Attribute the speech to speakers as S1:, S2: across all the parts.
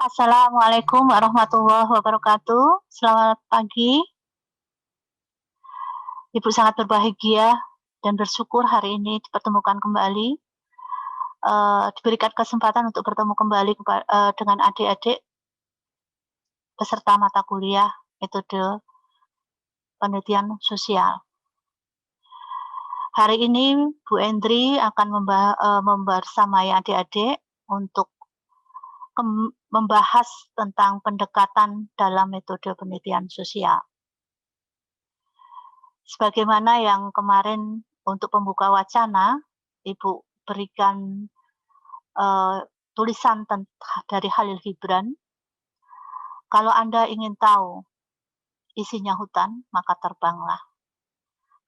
S1: Assalamualaikum warahmatullahi wabarakatuh. Selamat pagi. Ibu sangat berbahagia dan bersyukur hari ini dipertemukan kembali, diberikan kesempatan untuk bertemu kembali dengan adik-adik peserta mata kuliah metode penelitian sosial. Hari ini Bu Endri akan membersamai adik-adik untuk membahas tentang pendekatan dalam metode penelitian sosial. Sebagaimana yang kemarin untuk pembuka wacana, Ibu berikan tulisan dari Khalil Gibran, kalau Anda ingin tahu isinya hutan, maka terbanglah.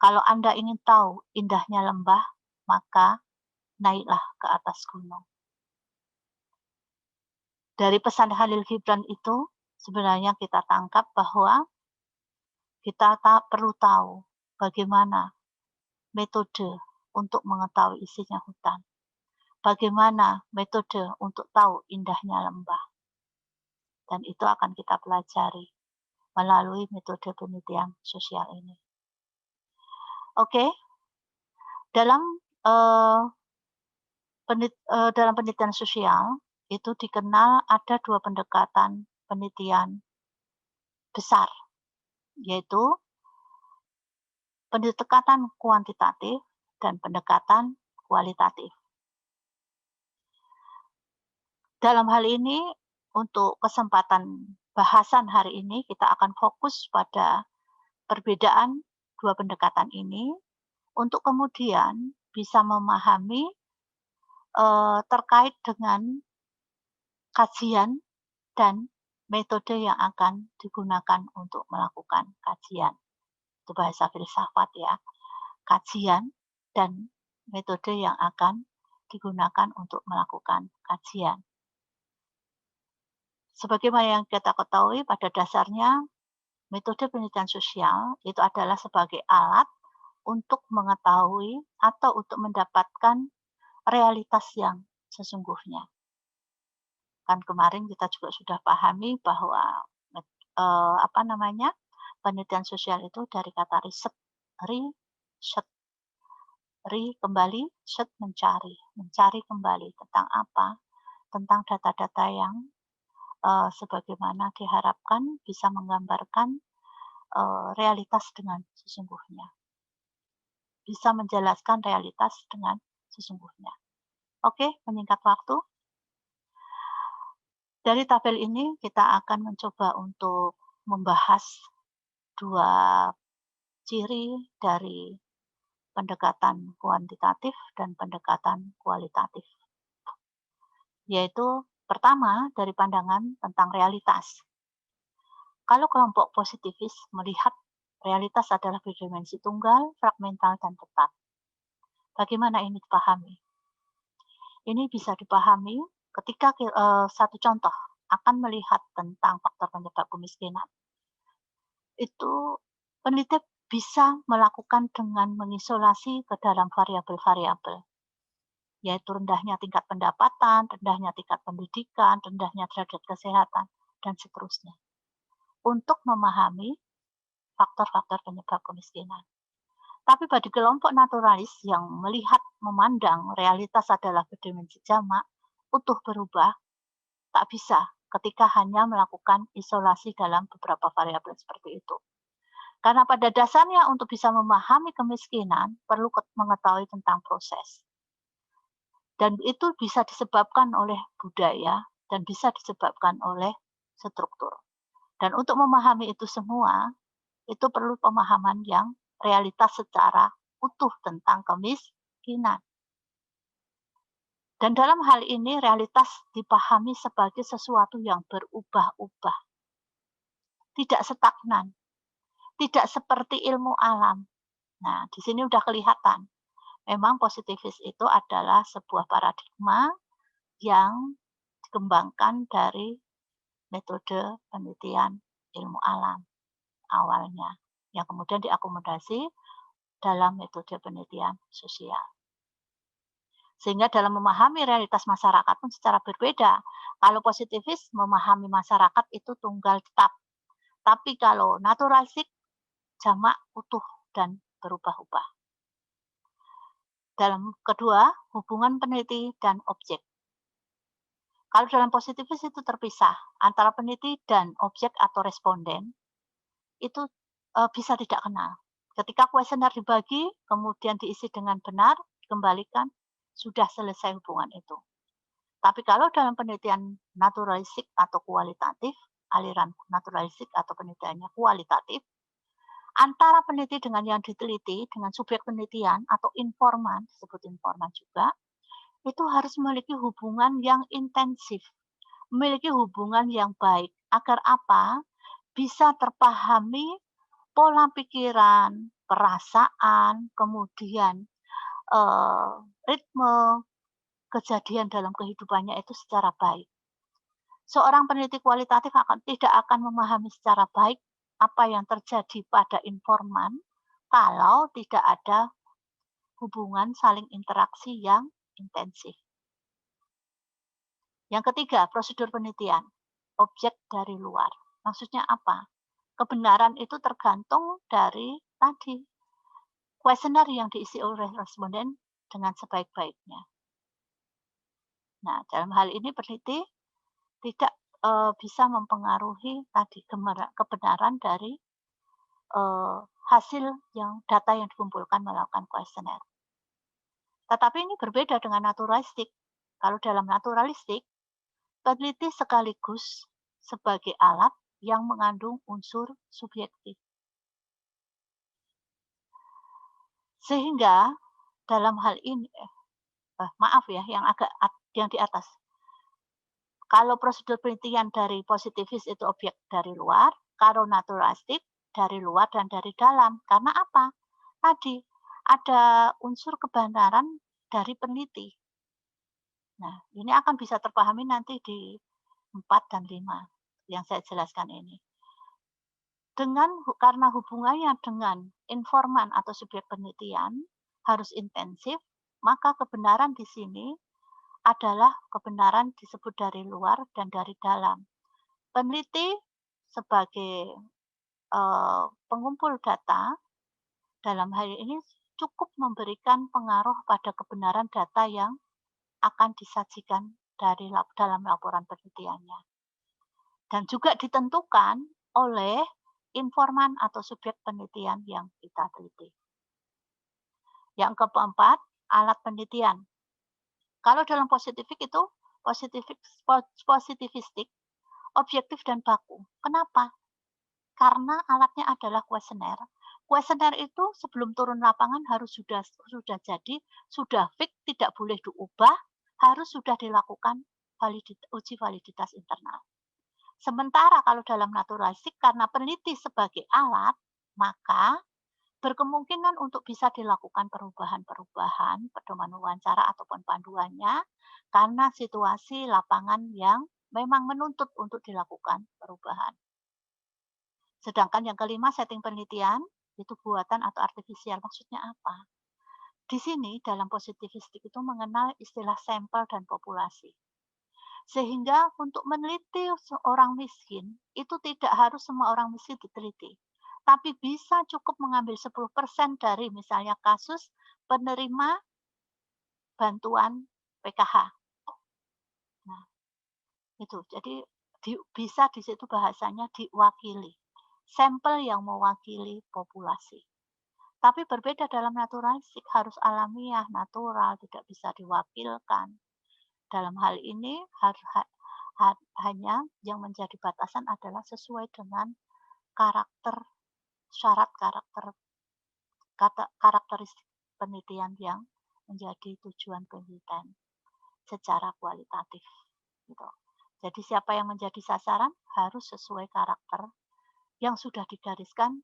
S1: Kalau Anda ingin tahu indahnya lembah, maka naiklah ke atas gunung. Dari pesan Khalil Gibran itu, sebenarnya kita tangkap bahwa kita perlu tahu bagaimana metode untuk mengetahui isinya hutan. Bagaimana metode untuk tahu indahnya lembah. Dan itu akan kita pelajari melalui metode penelitian sosial ini. Oke, dalam penelitian sosial itu dikenal ada dua pendekatan penelitian besar, yaitu pendekatan kuantitatif dan pendekatan kualitatif. Dalam hal ini, untuk kesempatan bahasan hari ini, kita akan fokus pada perbedaan dua pendekatan ini untuk kemudian bisa memahami terkait dengan kajian dan metode yang akan digunakan untuk melakukan kajian. Itu bahasa filsafat ya. Kajian dan metode yang akan digunakan untuk melakukan kajian. Sebagaimana yang kita ketahui, pada dasarnya metode penelitian sosial itu adalah sebagai alat untuk mengetahui atau untuk mendapatkan realitas yang sesungguhnya. Kan kemarin kita juga sudah pahami bahwa penelitian sosial itu dari kata riset, kembali, set mencari kembali tentang apa, tentang data-data yang sebagaimana diharapkan bisa menggambarkan realitas dengan sesungguhnya. Bisa menjelaskan realitas dengan sesungguhnya. Oke, menyingkat waktu. Dari tabel ini kita akan mencoba untuk membahas dua ciri dari pendekatan kuantitatif dan pendekatan kualitatif. Yaitu pertama dari pandangan tentang realitas. Kalau kelompok positivis melihat realitas adalah berdimensi tunggal, fragmental, dan tetap. Bagaimana ini dipahami? Ini bisa dipahami ketika satu contoh akan melihat tentang faktor penyebab kemiskinan. Itu peneliti bisa melakukan dengan mengisolasi ke dalam variabel-variabel, yaitu rendahnya tingkat pendapatan, rendahnya tingkat pendidikan, rendahnya derajat kesehatan, dan seterusnya. Untuk memahami faktor-faktor penyebab kemiskinan. Tapi bagi kelompok naturalis yang melihat, memandang realitas adalah berdimensi jamak, utuh berubah, tak bisa ketika hanya melakukan isolasi dalam beberapa variabel seperti itu. Karena pada dasarnya untuk bisa memahami kemiskinan, perlu mengetahui tentang proses. Dan itu bisa disebabkan oleh budaya dan bisa disebabkan oleh struktur. Dan untuk memahami itu semua, itu perlu pemahaman yang realitas secara utuh tentang kemiskinan. Dan dalam hal ini realitas dipahami sebagai sesuatu yang berubah-ubah. Tidak stagnan. Tidak seperti ilmu alam. Nah, di sini udah kelihatan. Memang positivis itu adalah sebuah paradigma yang dikembangkan dari metode penelitian ilmu alam awalnya, yang kemudian diakomodasi dalam metode penelitian sosial. Sehingga dalam memahami realitas masyarakat pun secara berbeda. Kalau positivis memahami masyarakat itu tunggal tetap, tapi kalau naturalistik jamak, utuh, dan berubah-ubah. Dalam kedua, hubungan peneliti dan objek. Kalau dalam positivis itu terpisah antara peneliti dan objek atau responden, itu bisa tidak kenal. Ketika kuesioner dibagi, kemudian diisi dengan benar, dikembalikan, sudah selesai hubungan itu. Tapi kalau dalam penelitian naturalistik atau kualitatif, aliran naturalistik atau penelitiannya kualitatif, antara peneliti dengan yang diteliti, dengan subjek penelitian atau informan, disebut informan juga, itu harus memiliki hubungan yang intensif, memiliki hubungan yang baik. Agar apa? Bisa terpahami pola pikiran, perasaan, kemudian ritme kejadian dalam kehidupannya itu secara baik. Seorang peneliti kualitatif tidak akan memahami secara baik apa yang terjadi pada informan kalau tidak ada hubungan saling interaksi yang intensif. Yang ketiga, prosedur penelitian. Objek dari luar. Maksudnya apa? Kebenaran itu tergantung dari tadi kuesioner yang diisi oleh responden dengan sebaik-baiknya. Nah, dalam hal ini peneliti tidak bisa mempengaruhi tadi kebenaran dari hasil data yang dikumpulkan melakukan kuesioner. Tetapi ini berbeda dengan naturalistik. Kalau dalam naturalistik, peneliti sekaligus sebagai alat yang mengandung unsur subjektif. Sehingga dalam hal ini, maaf ya, yang di atas. Kalau prosedur penelitian dari positivis itu objek dari luar, kalau naturalistik dari luar dan dari dalam. Karena apa? Tadi ada unsur kebenaran dari peneliti. Nah, ini akan bisa terpahami nanti di 4 dan 5 yang saya jelaskan ini. Karena hubungannya dengan informan atau subjek penelitian harus intensif, maka kebenaran di sini adalah kebenaran disebut dari luar dan dari dalam. Peneliti sebagai pengumpul data dalam hal ini cukup memberikan pengaruh pada kebenaran data yang akan disajikan dalam laporan penelitiannya. Dan juga ditentukan oleh informan atau subjek penelitian yang kita teliti. Yang keempat, alat penelitian. Kalau dalam positivistik, objektif dan baku. Kenapa? Karena alatnya adalah kuesioner. Kuesioner itu sebelum turun lapangan harus sudah jadi, sudah fix, tidak boleh diubah, harus sudah dilakukan uji validitas internal. Sementara kalau dalam naturalistik, karena peneliti sebagai alat, maka berkemungkinan untuk bisa dilakukan perubahan-perubahan, pedoman wawancara ataupun panduannya, karena situasi lapangan yang memang menuntut untuk dilakukan perubahan. Sedangkan yang kelima, setting penelitian, itu buatan atau artifisial. Maksudnya apa? Di sini dalam positivistik itu mengenal istilah sampel dan populasi. Sehingga untuk meneliti seorang miskin, itu tidak harus semua orang miskin diteliti. Tapi bisa cukup mengambil 10% dari misalnya kasus penerima bantuan PKH. Nah, itu. Jadi bisa di situ bahasanya diwakili. Sampel yang mewakili populasi. Tapi berbeda dalam naturalistik, harus alamiah, natural, tidak bisa diwakilkan. Dalam hal ini hanya yang menjadi batasan adalah sesuai dengan syarat karakteristik penelitian yang menjadi tujuan penelitian secara kualitatif. Gitu. Jadi siapa yang menjadi sasaran harus sesuai karakter yang sudah digariskan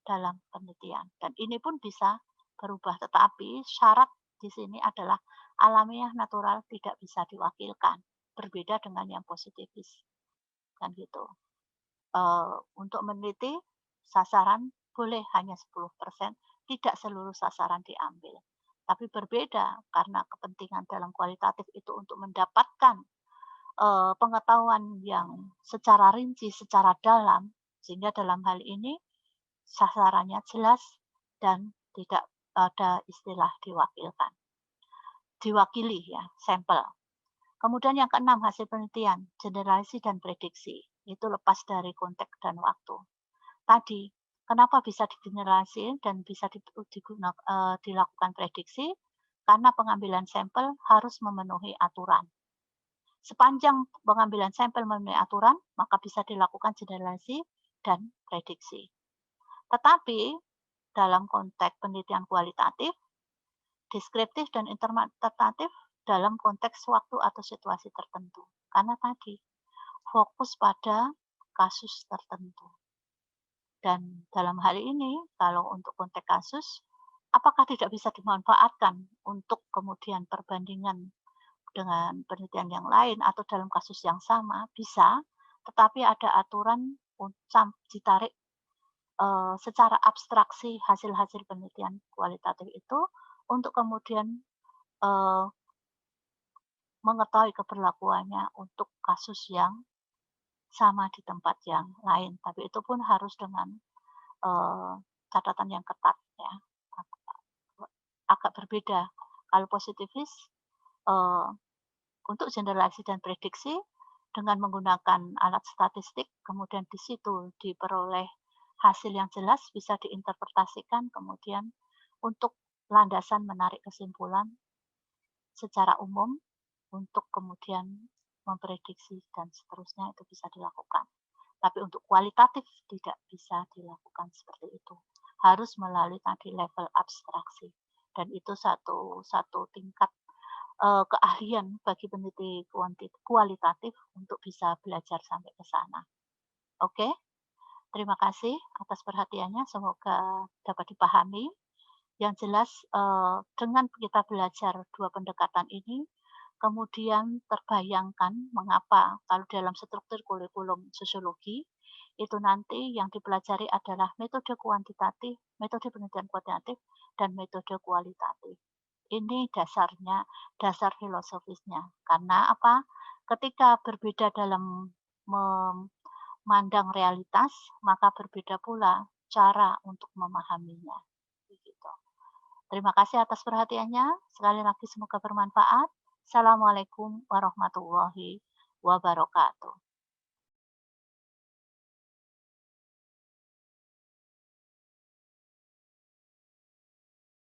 S1: dalam penelitian. Dan ini pun bisa berubah, tetapi syarat di sini adalah alamiah, natural, tidak bisa diwakilkan. Berbeda dengan yang positivis. Kan gitu. Untuk meneliti sasaran boleh hanya 10%, tidak seluruh sasaran diambil. tapi berbeda karena kepentingan dalam kualitatif itu untuk mendapatkan pengetahuan yang secara rinci, secara dalam, sehingga dalam hal ini sasarannya jelas dan tidak ada istilah diwakilkan. Diwakili ya, sampel. Kemudian yang keenam, hasil penelitian, generalisasi dan prediksi. Itu lepas dari konteks dan waktu. Tadi, kenapa bisa digeneralisasi dan bisa dilakukan prediksi? Karena pengambilan sampel harus memenuhi aturan. Sepanjang pengambilan sampel memenuhi aturan, maka bisa dilakukan generalisasi dan prediksi. Tetapi dalam konteks penelitian kualitatif, deskriptif dan interpretatif dalam konteks waktu atau situasi tertentu. Karena tadi fokus pada kasus tertentu. Dan dalam hal ini, kalau untuk konteks kasus, apakah tidak bisa dimanfaatkan untuk kemudian perbandingan dengan penelitian yang lain atau dalam kasus yang sama? Bisa, tetapi ada aturan ditarik secara abstraksi hasil-hasil penelitian kualitatif itu untuk kemudian mengetahui keberlakuannya untuk kasus yang sama di tempat yang lain. Tapi itu pun harus dengan catatan yang ketat ya. Agak berbeda. Kalau positifis untuk generalisasi dan prediksi dengan menggunakan alat statistik, kemudian di situ diperoleh hasil yang jelas bisa diinterpretasikan, kemudian untuk landasan menarik kesimpulan secara umum untuk kemudian memprediksi dan seterusnya itu bisa dilakukan. Tapi untuk kualitatif tidak bisa dilakukan seperti itu. Harus melalui tadi level abstraksi. Dan itu satu tingkat keahlian bagi peneliti kualitatif untuk bisa belajar sampai ke sana. Oke, terima kasih atas perhatiannya. Semoga dapat dipahami. Yang jelas dengan kita belajar dua pendekatan ini, kemudian terbayangkan mengapa kalau dalam struktur kurikulum sosiologi, itu nanti yang dipelajari adalah metode kuantitatif, metode penelitian kuantitatif, dan metode kualitatif. Ini dasarnya, dasar filosofisnya. Karena apa? Ketika berbeda dalam memandang realitas, maka berbeda pula cara untuk memahaminya. Begitu. Terima kasih atas perhatiannya. Sekali lagi semoga bermanfaat. Assalamualaikum warahmatullahi wabarakatuh.